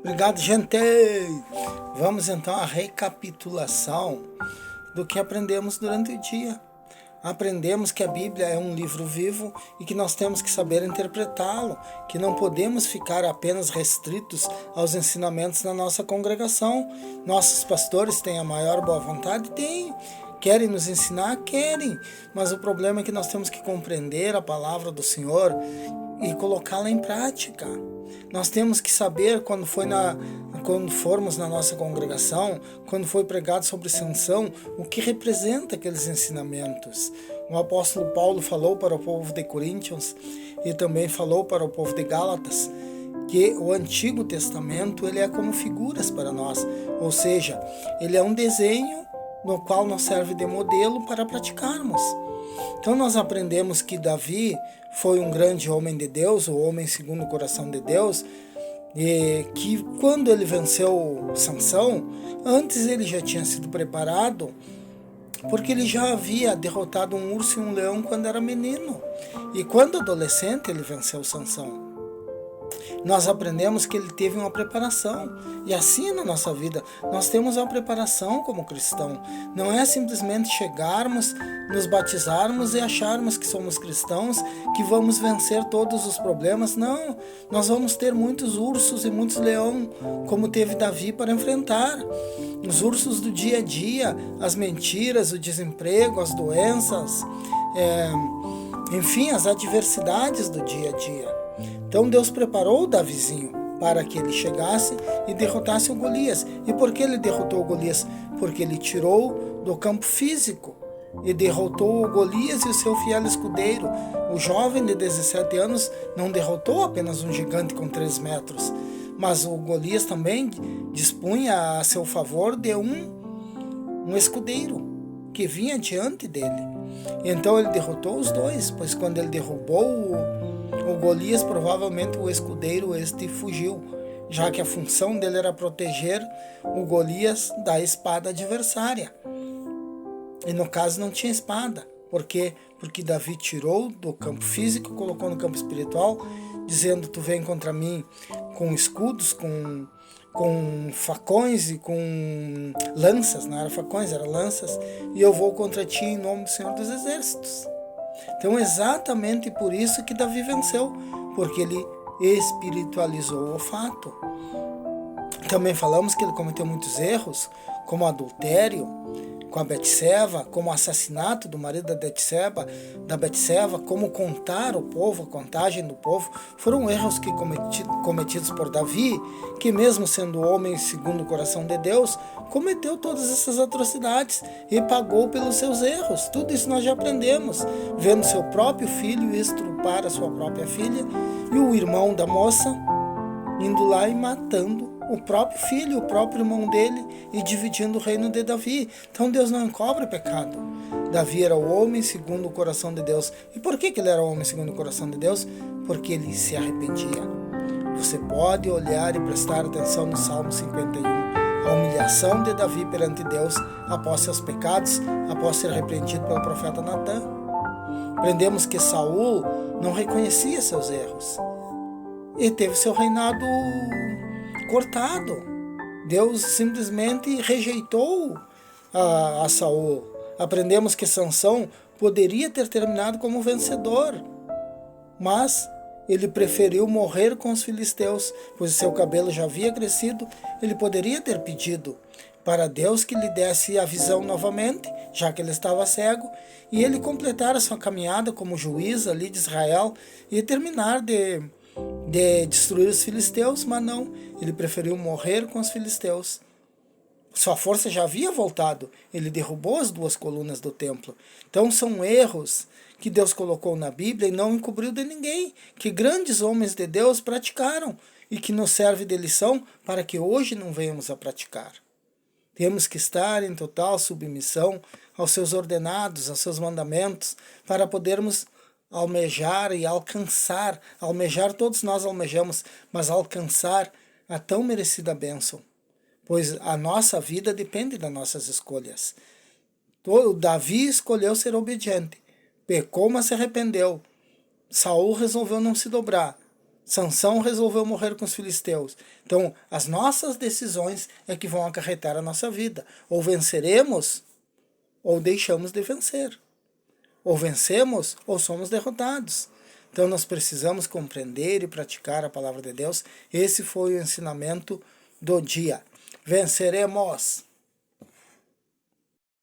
Obrigado, gente! Vamos então à recapitulação do que aprendemos durante o dia. Aprendemos que a Bíblia é um livro vivo e que nós temos que saber interpretá-lo, que não podemos ficar apenas restritos aos ensinamentos da nossa congregação. Nossos pastores têm a maior boa vontade? Têm. Querem nos ensinar? Querem. Mas o problema é que nós temos que compreender a palavra do Senhor e colocá-la em prática. Nós temos que saber quando formos na nossa congregação, quando foi pregado sobre Sansão, o que representa aqueles ensinamentos. O apóstolo Paulo falou para o povo de Coríntios e também falou para o povo de Gálatas que o Antigo Testamento ele é como figuras para nós, ou seja, ele é um desenho no qual nos serve de modelo para praticarmos. Então nós aprendemos que Davi foi um grande homem de Deus, o homem segundo o coração de Deus, e que quando ele venceu Sansão, antes ele já tinha sido preparado, porque ele já havia derrotado um urso e um leão quando era menino, e quando adolescente ele venceu Sansão. Nós aprendemos que ele teve uma preparação, e assim na nossa vida nós temos uma preparação como cristão. Não é simplesmente chegarmos, nos batizarmos e acharmos que somos cristãos, que vamos vencer todos os problemas. Não, nós vamos ter muitos ursos e muitos leões, como teve Davi para enfrentar. Os ursos do dia a dia, as mentiras, o desemprego, as doenças, enfim, as adversidades do dia a dia. Então Deus preparou o Davizinho para que ele chegasse e derrotasse o Golias. E por que ele derrotou o Golias? Porque ele tirou do campo físico e derrotou o Golias e o seu fiel escudeiro. O jovem de 17 anos não derrotou apenas um gigante com 3 metros, mas o Golias também dispunha a seu favor de um escudeiro que vinha diante dele. Então ele derrotou os dois, pois quando ele derrubou o Golias, provavelmente o escudeiro fugiu, já que a função dele era proteger o Golias da espada adversária. E no caso não tinha espada. Por quê? Porque Davi tirou do campo físico, colocou no campo espiritual, dizendo: tu vem contra mim com escudos, com facões e com lanças. Não era facões, eram lanças, e eu vou contra ti em nome do Senhor dos Exércitos. Então exatamente por isso que Davi venceu, porque ele espiritualizou o fato. Também falamos que ele cometeu muitos erros, como adultério com a Betseba, como o assassinato do marido da Betseba, como contar o povo, a contagem do povo. Foram erros que cometidos por Davi, que mesmo sendo homem segundo o coração de Deus, cometeu todas essas atrocidades e pagou pelos seus erros. Tudo isso nós já aprendemos, vendo seu próprio filho estrupar a sua própria filha e o irmão da moça indo lá e matando o próprio filho, o próprio irmão dele, e dividindo o reino de Davi. Então Deus não encobre pecado. Davi era o homem segundo o coração de Deus. E por que ele era o homem segundo o coração de Deus? Porque ele se arrependia. Você pode olhar e prestar atenção no Salmo 51. A humilhação de Davi perante Deus após seus pecados, após ser repreendido pelo profeta Natã. Aprendemos que Saul não reconhecia seus erros e teve seu reinado cortado. Deus simplesmente rejeitou a Saul. Aprendemos que Sansão poderia ter terminado como vencedor, mas ele preferiu morrer com os filisteus, pois seu cabelo já havia crescido. Ele poderia ter pedido para Deus que lhe desse a visão novamente, já que ele estava cego, e ele completar a sua caminhada como juiz ali de Israel e terminar de destruir os filisteus, mas não, ele preferiu morrer com os filisteus. Sua força já havia voltado, ele derrubou as 2 colunas do templo. Então são erros que Deus colocou na Bíblia e não encobriu de ninguém, que grandes homens de Deus praticaram e que nos serve de lição para que hoje não venhamos a praticar. Temos que estar em total submissão aos seus ordenados, aos seus mandamentos, para podermos almejar e alcançar, todos nós almejamos, mas alcançar a tão merecida bênção, pois a nossa vida depende das nossas escolhas. Davi escolheu ser obediente, pecou, mas se arrependeu. Saul resolveu não se dobrar. Sansão resolveu morrer com os filisteus. Então, as nossas decisões é que vão acarretar a nossa vida. Ou venceremos, ou deixamos de vencer. Ou vencemos, ou somos derrotados. Então, nós precisamos compreender e praticar a palavra de Deus. Esse foi o ensinamento do dia. Venceremos!